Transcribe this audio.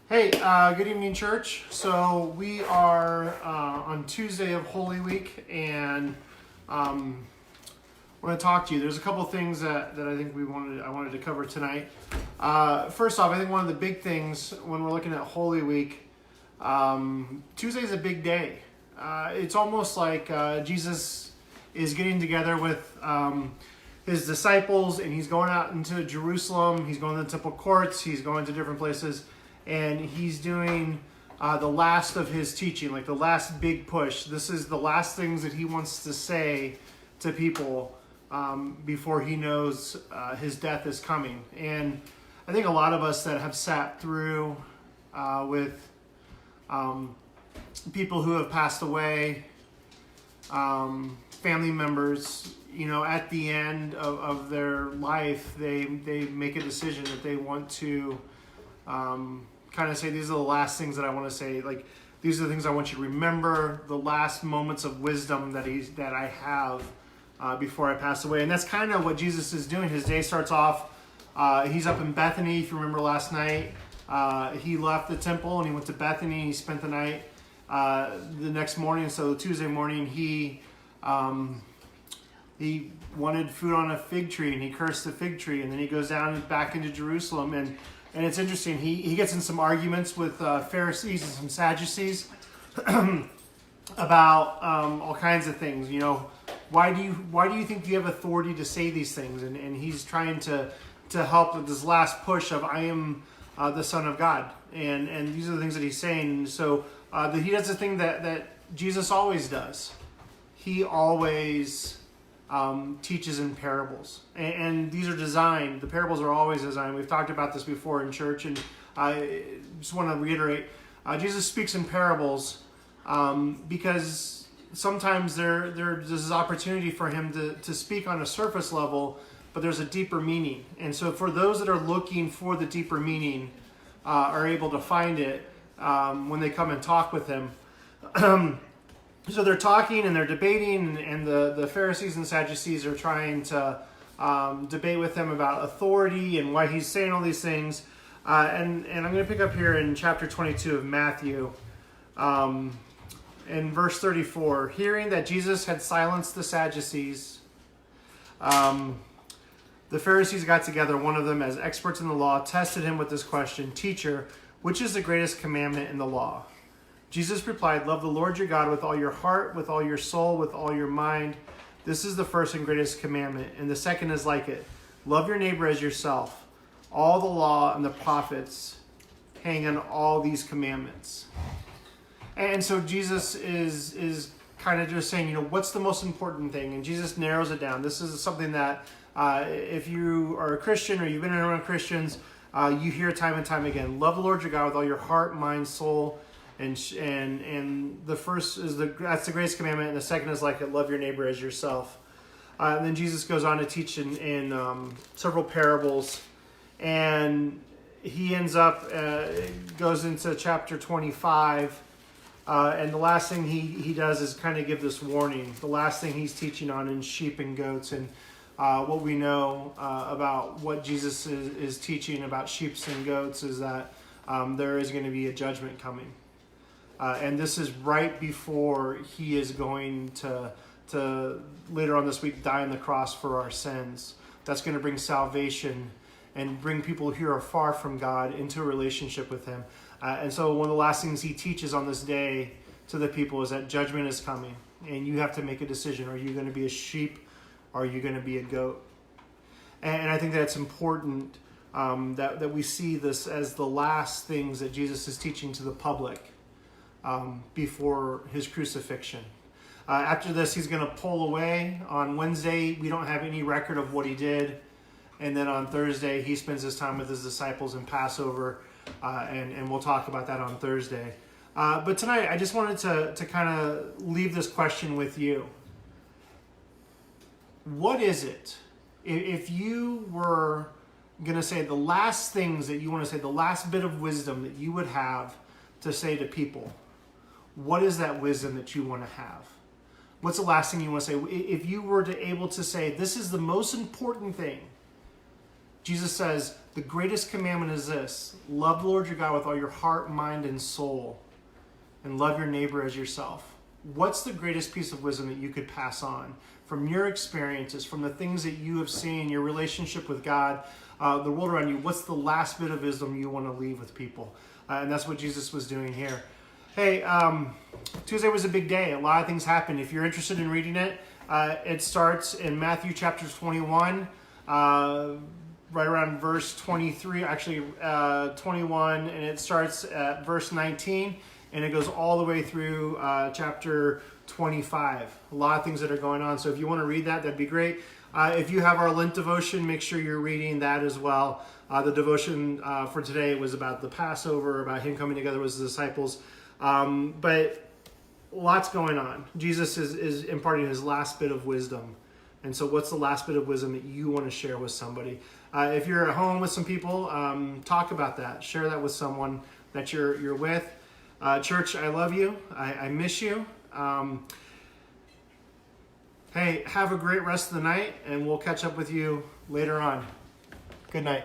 Hey, good evening, church. So we are on Tuesday of Holy Week, and I want to talk to you. There's a couple things that I think I wanted to cover tonight. First off, I think one of the big things when we're looking at Holy Week, Tuesday is a big day. It's almost like Jesus is getting together with his disciples, and he's going out into Jerusalem. He's going to the temple courts. He's going to different places. And he's doing the last of his teaching, like the last big push. This is the last things that he wants to say to people before he knows his death is coming. And I think a lot of us that have sat through with people who have passed away, family members, at the end of their life, they make a decision that they want to kind of say, these are the last things that I want to say. Like, these are the things I want you to remember, the last moments of wisdom that I have before I pass away. And that's kind of what Jesus is doing. His day starts off, he's up in Bethany. If you remember last night, he left the temple and he went to Bethany. He spent the night the next morning. So Tuesday morning, he wanted food on a fig tree, and he cursed the fig tree. And then he goes down and back into Jerusalem. And it's interesting, he gets in some arguments with Pharisees and some Sadducees about all kinds of things. Why do you think you have authority to say these things? And he's trying to help with this last push of, I am the Son of God. And these are the things that he's saying. So he does the thing that Jesus always does. He always teaches in parables, and these are designed. The parables are always designed. We've talked about this before in church, and I just want to reiterate: Jesus speaks in parables because sometimes there's this opportunity for him to speak on a surface level, but there's a deeper meaning. And so, for those that are looking for the deeper meaning, are able to find it when they come and talk with him. So they're talking and they're debating, and the Pharisees and Sadducees are trying to debate with him about authority and why he's saying all these things. And I'm going to pick up here in chapter 22 of Matthew, in verse 34. Hearing that Jesus had silenced the Sadducees, the Pharisees got together. One of them, as experts in the law, tested him with this question: Teacher, which is the greatest commandment in the law? Jesus replied, love the Lord your God with all your heart, with all your soul, with all your mind. This is the first and greatest commandment. And the second is like it. Love your neighbor as yourself. All the law and the prophets hang on all these commandments. And so Jesus is kind of just saying, what's the most important thing? And Jesus narrows it down. This is something that if you are a Christian or you've been around Christians, you hear time and time again. Love the Lord your God with all your heart, mind, soul. And the first is that's the greatest commandment, and the second is like it: love your neighbor as yourself. And then Jesus goes on to teach in several parables, and he ends up goes into chapter 25, and the last thing he does is kind of give this warning. The last thing he's teaching on in sheep and goats, and what we know about what Jesus is teaching about sheep and goats is that there is going to be a judgment coming. And this is right before he is going to later on this week die on the cross for our sins. That's going to bring salvation and bring people who are far from God into a relationship with him. And so one of the last things he teaches on this day to the people is that judgment is coming, and you have to make a decision. Are you going to be a sheep, or are you going to be a goat? And I think that's important that we see this as the last things that Jesus is teaching to the public before his crucifixion. After this, he's going to pull away. On Wednesday, we don't have any record of what he did. And then on Thursday, he spends his time with his disciples in Passover, and we'll talk about that on Thursday. But tonight, I just wanted to kind of leave this question with you. What is it, if you were going to say the last things that you want to say, the last bit of wisdom that you would have to say to people, what is that wisdom that you want to have? What's the last thing you want to say? If you were to able to say, this is the most important thing Jesus says, the greatest commandment is this: love the Lord your God with all your heart, mind, and soul, and love your neighbor as yourself. What's the greatest piece of wisdom that you could pass on from your experiences, from the things that you have seen, your relationship with God, the world around you? What's the last bit of wisdom you want to leave with people? And that's what Jesus was doing here. Hey, Tuesday was a big day. A lot of things happened. If you're interested in reading it, it starts in Matthew chapter 21, right around verse 23, actually 21, and it starts at verse 19, and it goes all the way through chapter 25. A lot of things that are going on. So if you want to read that, that'd be great. If you have our Lent devotion, make sure you're reading that as well. The devotion for today was about the Passover, about him coming together with his disciples. But lots going on. Jesus is imparting his last bit of wisdom. And so what's the last bit of wisdom that you want to share with somebody? If you're at home with some people, talk about that. Share that with someone that you're with. Church, I love you. I miss you. Hey, have a great rest of the night, and we'll catch up with you later on. Good night.